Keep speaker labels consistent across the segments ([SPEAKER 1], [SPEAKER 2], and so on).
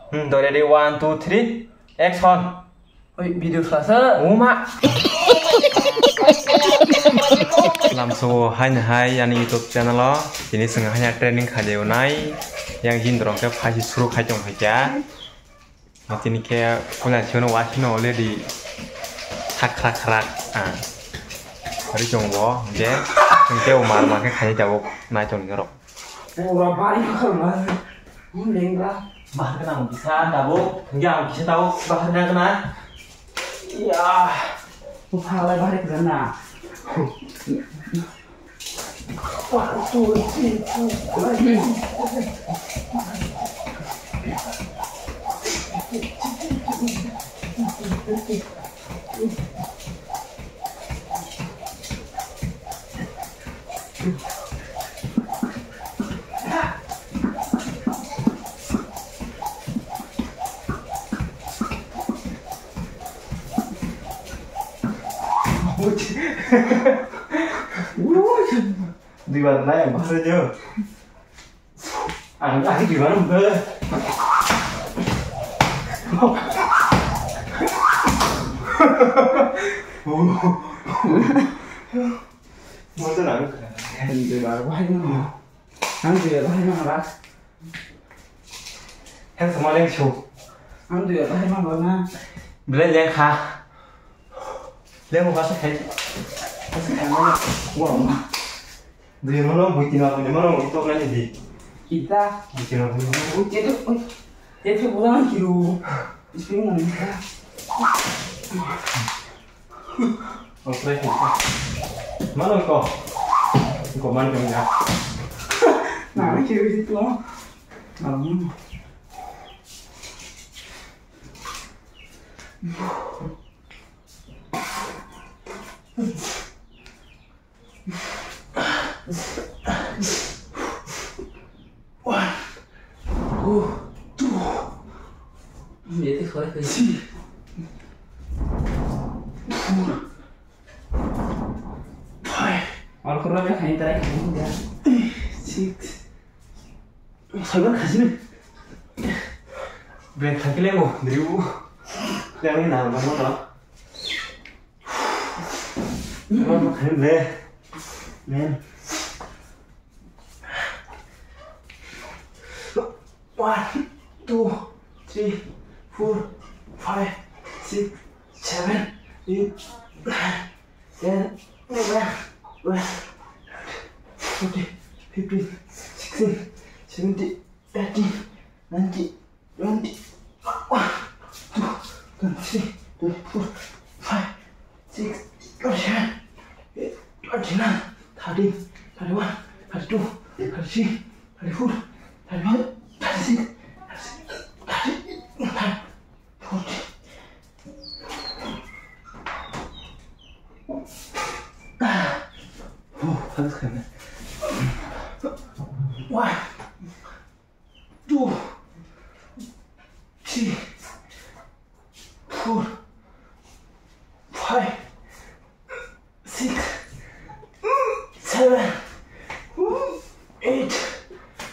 [SPEAKER 1] Ready 1, 2, 3, action.
[SPEAKER 2] Video selasa.
[SPEAKER 1] Mak. Langsung hai yang YouTube channel lo. Ini sengaja training kali unai yang jindrong ke pasti suruh kacung aja. Nanti ni kayak punya channel watching oleh di krak. Hari jongbo, oke. Nanti umar makan kaya jauh naik jong ngerok.
[SPEAKER 2] Pura bari kalau mending lah.
[SPEAKER 1] Bahan kena bisa tahu, enggak bisa tahu bahannya kena.
[SPEAKER 2] Ya, upah bari kena.
[SPEAKER 1] Di mana ya maksudnya? Angkat di mana mbak? Mau tenang?
[SPEAKER 2] Di baru mana? Nanti ya mana?
[SPEAKER 1] Yang semua yang show.
[SPEAKER 2] Nanti ya mana?
[SPEAKER 1] Bila yang kah? Dia mau kasih kayak
[SPEAKER 2] Mana? Wow.
[SPEAKER 1] Dia mana bikin apa? Dia mana untuk nanti di
[SPEAKER 2] Kita
[SPEAKER 1] bikin apa?
[SPEAKER 2] Itu pulang kilo. Ispring mana?
[SPEAKER 1] Oke. Mana kau? Kau mana kau ya?
[SPEAKER 2] Nah, kilo itu loh. Malam. Dia tu suara kecil. Kalau kurang ya hanya tarik enggak. Six. Sabar kasih.
[SPEAKER 1] Brand kaki lemo, dirimu. Yang ini nama kamu tak? Kamu makan deh, men. 1, 2, 3, 4, 5, 6, 7, 8, 9, 10, 11, 12, 13, 14, 16, 17, 18, 19, 20, 1, 2, 23, 24, 5, 6, 27, 29, 30, 31, 32, 33, 34, 35, 36, 37, 40. Harus kena. 1, 2, 3, 4, 5, 6, 7,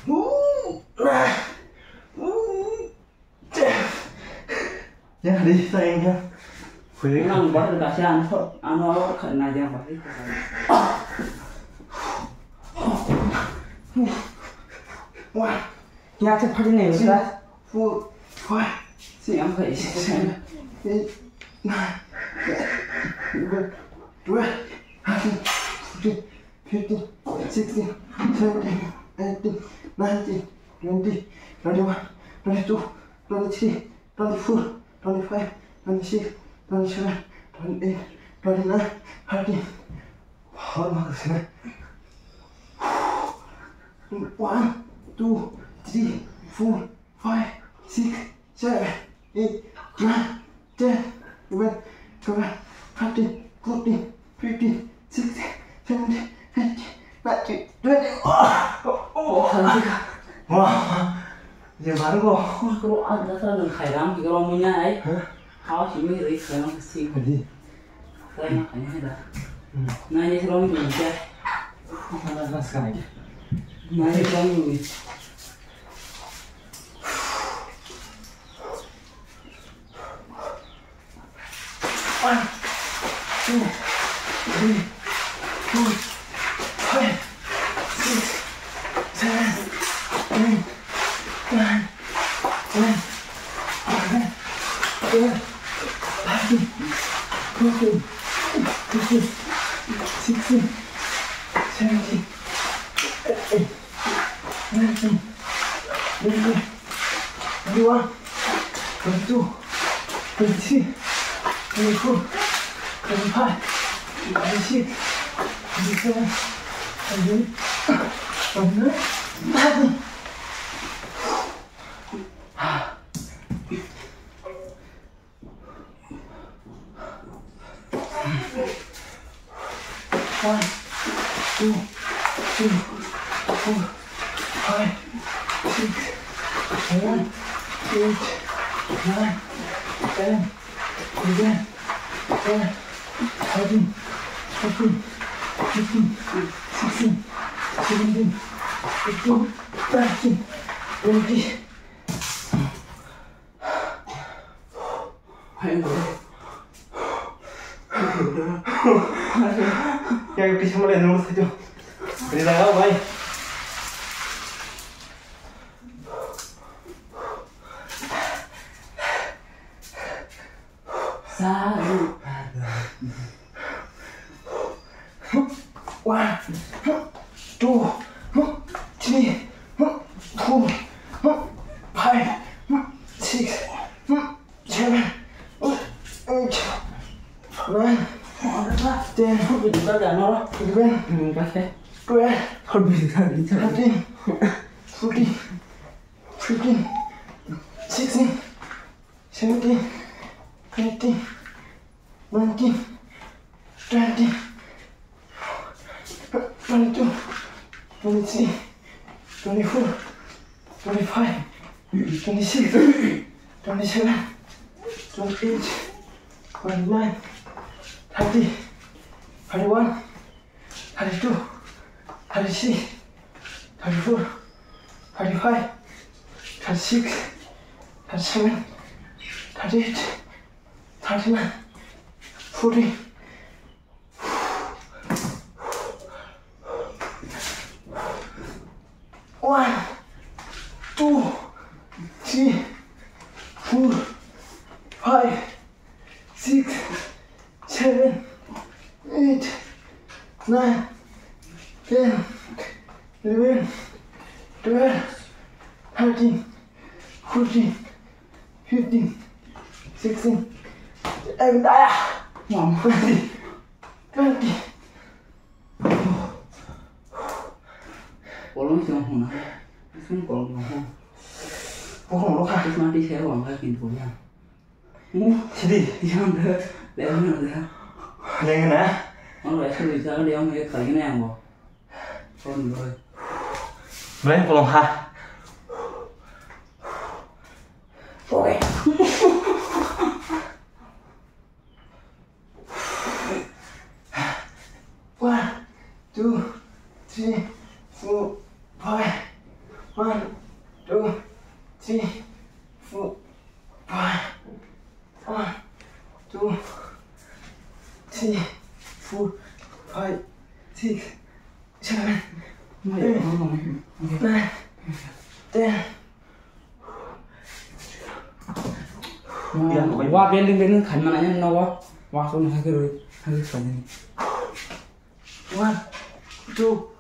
[SPEAKER 1] 8, 9. Jangan di sayangnya.
[SPEAKER 2] Memang baru kasihan kok. Anu kena dia pasti. Wah, nhà chắc phải này chứ đấy. 4, 5, 6, 7, 8, 9, 10, 11, 12, 13, 14, 15, 16, 17, 18, 19, 21, 22, 23, 24, 25, 26, 27, 28, 29, 30. Hormat kesini. 1, 2, 3, 4, 5, 6, 7, 8, 9, 10, 11, 12, 13, 14, 15, 16, 17, 18, 19, 20. Wah, gimana kok? Kalau ada satu khairan kalau punya ai, harus ini dari khairan pasti. Saya makanya ada. Nah ini selalu juga.
[SPEAKER 1] Mana sekali.
[SPEAKER 2] Nah ini selalu.
[SPEAKER 1] 1, 2, 3, 4, 5, 6, 7, 8, 9, 10, 11, 12, 13, 14, 15, 16, 17, 18, 19, 20, 21, 22, 23, 24, 25, 26, 27, 28, 29, 30. One, two, three, four, 5, 6, 7, 8, 9, 10, 11, 12, 13, 14, 15, 16, 17, 18, 19, 20. Ya cái xong lên luôn thấy chưa? Đi ra đâu vậy?
[SPEAKER 2] Sa lu.
[SPEAKER 1] 1, 2, 3, 4, 5, 6, 7, 8, 9, 10,
[SPEAKER 2] Không bị chúng ta đã nó đó.
[SPEAKER 1] 11,
[SPEAKER 2] Bác thế.
[SPEAKER 1] 12,
[SPEAKER 2] Không bị chúng ta đi chơi.
[SPEAKER 1] 13, 14, 15, 16, 17, 18, 19, 20, 22, 23, 24, 25, 26, 27, 28, 29, 30, 31, 32, 33, 34, 35, 36, 37, 38, 39, 40. One, two, three, 4, 5, 6, 7, 8, 9, 10, 11, 12, 13, 14, 15, 16, 17, 20, 20.
[SPEAKER 2] Bolong siang hona. Sun bolong hona.
[SPEAKER 1] Bolong lo kah?
[SPEAKER 2] Terus nanti saya uang kayak gitu ya.
[SPEAKER 1] Sini.
[SPEAKER 2] Yang dah, lewat dah.
[SPEAKER 1] Lengan ah.
[SPEAKER 2] Orang biasa bisa dia yang kayak kali ini yang mau. Kon rồi.
[SPEAKER 1] Bolong bolong ha.
[SPEAKER 2] Oke.
[SPEAKER 1] One, two, three, 4, 5, 1, 2, 3, 4, 5, 1, 2, 3, 4, 5, 6, 7, 8, 9, 10.
[SPEAKER 2] Wah, beling kan mananya nawa. Wah, so nih kira harus ini.
[SPEAKER 1] 1, 2,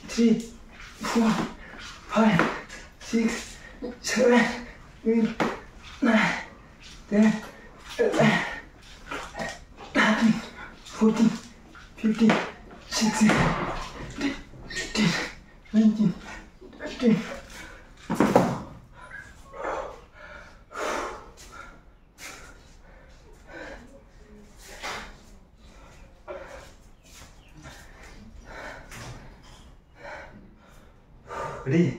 [SPEAKER 1] 3, 4, 5, 6, 7, 8, 9, 10, 11, 13, 14, 15, 16, 17, 19, 20. Đi.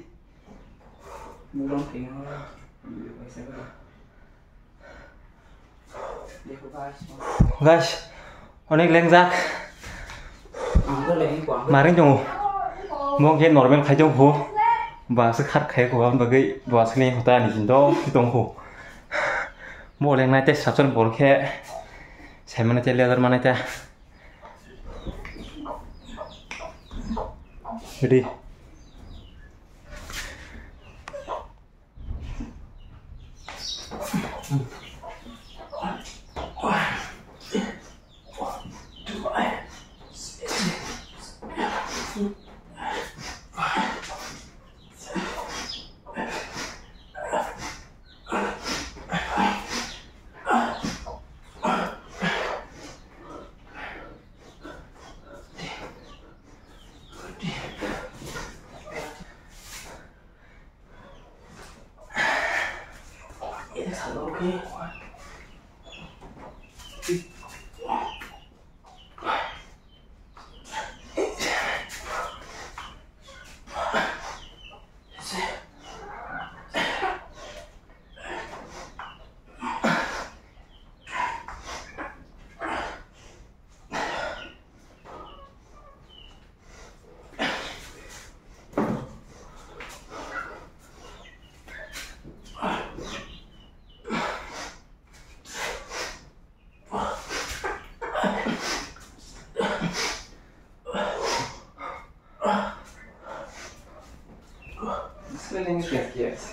[SPEAKER 2] Belum tinggal.
[SPEAKER 1] Guys, onek lengzak. Maring jong. Mong ken normal khai jong ho. Ba se khat khai ko am bagai ba sni hota ni jin do ki tong ho. Mo leng nai te sapson bol khe Saya mana cek lihat mana cek. Jadi.
[SPEAKER 3] Spelling is right, yes.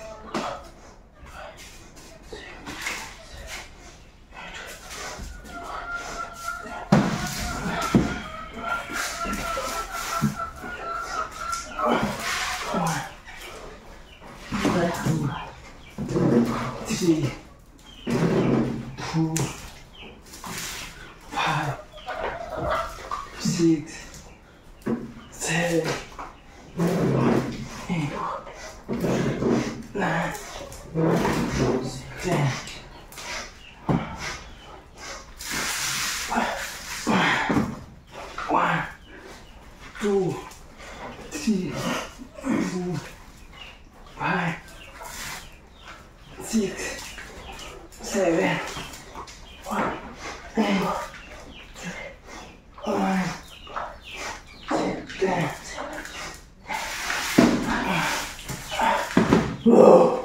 [SPEAKER 3] Three, 2, 5, 6, 7, 8, 9, 10. One, 2, 3, 4, 5, 6, 7, 8, 9, 10. Whoa.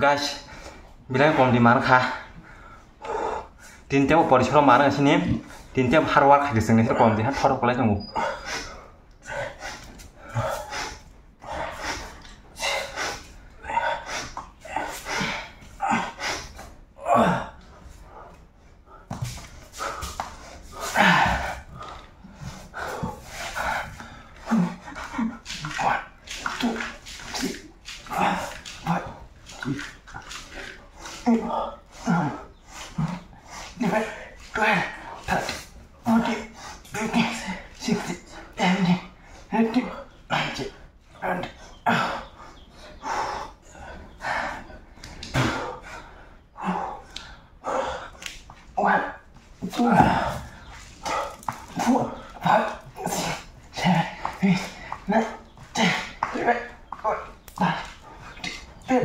[SPEAKER 1] Guys, bilang kom di mana kah? Dintiap apa di sana mana sini? Dintiap harwar kah kesini sih kom di han thorok kolai tunggu.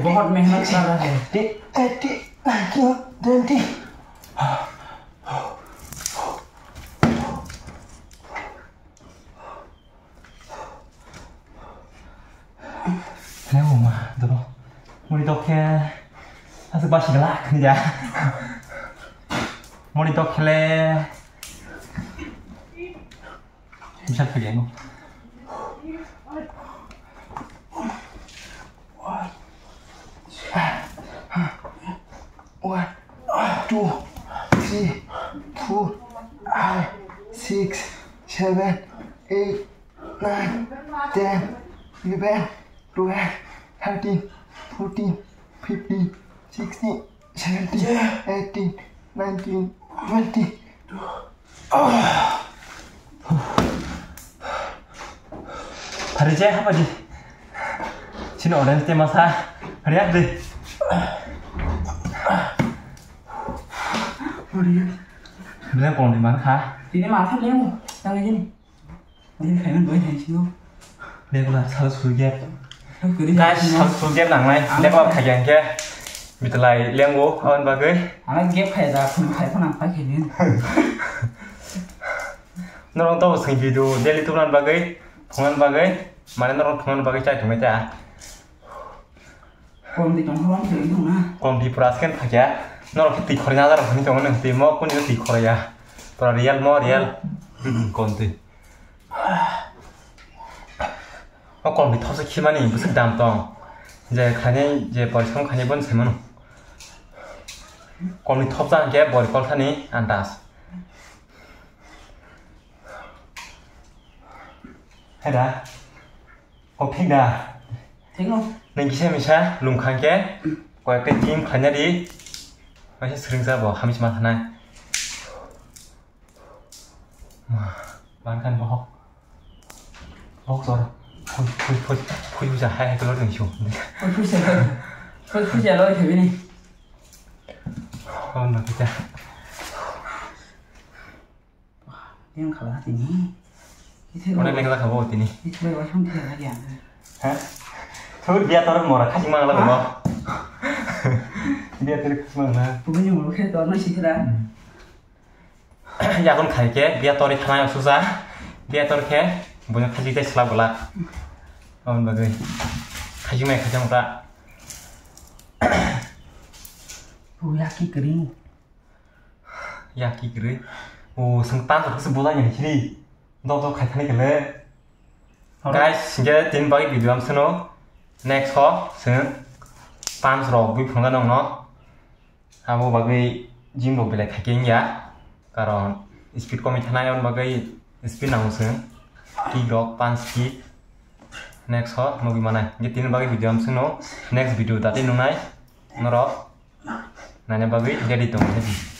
[SPEAKER 2] बहुत मेहनत कर रहा है
[SPEAKER 1] Nếu mà được không? Monitor kia thật sự ba chỉ là cái gì Monitor kia là chắc phải vậy không?
[SPEAKER 3] 1, 2, 3, 4, 5, 6, 7, 8, 9, 10, 11, 12, 13, 14, 15, 16, 17, 18, 19, 20.
[SPEAKER 1] 다르지? 한마디 진호 어렸을 때만 사 그래야 돼 그냥 còn thì bán khá
[SPEAKER 2] thì cái mà thắt leo đang cái gì đi phải mình với thầy chứ
[SPEAKER 1] đây cũng là sao suy ghép
[SPEAKER 2] cứ đi
[SPEAKER 1] cái sao suy ghép nặng này đây có khải dạng kia bị từ lại leo ngố hơn ba cái
[SPEAKER 2] anh ghép phải ra không phải có làm phải cái gì
[SPEAKER 1] nó đang tao xem video daily tuần ba cái phun ba cái mà nó đang phun ba cái chạy chúng mày chả
[SPEAKER 2] còn thì trong không thì đúng na
[SPEAKER 1] còn thì press kan phải chả nó là cái tì khởi ra rồi thì trong nó tì mò cũng như tì khởi ra para real mò real còn thì nó còn bị tháo ra khi mà này 무슨 담 tong 이제 간이 이제 머리 참 간이 번 세면 còn bị tháo ra cái 머리 걸 타니 안 닿았어 hay đã có thích đã
[SPEAKER 2] thích không
[SPEAKER 1] nên khi xem sao lùng khang cái quay cái tim khán giả đi mà sẽ sừng ra bỏ 30만 하나 bán khăn bỏ hốc rồi thôi bây giờ hai cái lối đường chuồng
[SPEAKER 2] thôi giờ lôi thử đi
[SPEAKER 1] con mà cái cha
[SPEAKER 2] em khảo là gì
[SPEAKER 1] con này ra khảo bộ tí ní
[SPEAKER 2] bây giờ không thể là gì
[SPEAKER 1] hả thôi bây giờ tao mở ra khách mang là đúng không bây giờ tao khách mang là
[SPEAKER 2] bây giờ một cái đó nó chỉ thế đó
[SPEAKER 1] ya con khai cái bây giờ tao đi tham gia suza bây giờ tao cái bây giờ khai cái slab là con bagai khai mày khai trong ra
[SPEAKER 2] yaki kering
[SPEAKER 1] yaki kering 오 승단 그래서 뭐다냐 길이 너도 khai cái guys 이제 tin bagi video am seno next ho seng pam sro bui phang nong no amo bagi gym lo bele khai cái ya karon speed ko mi thanai on bagi speed nang seng ki dog pan speed next ho mau gimana ini tin bagi video am seno next video tadi nungai noro nanya bagi jadi tong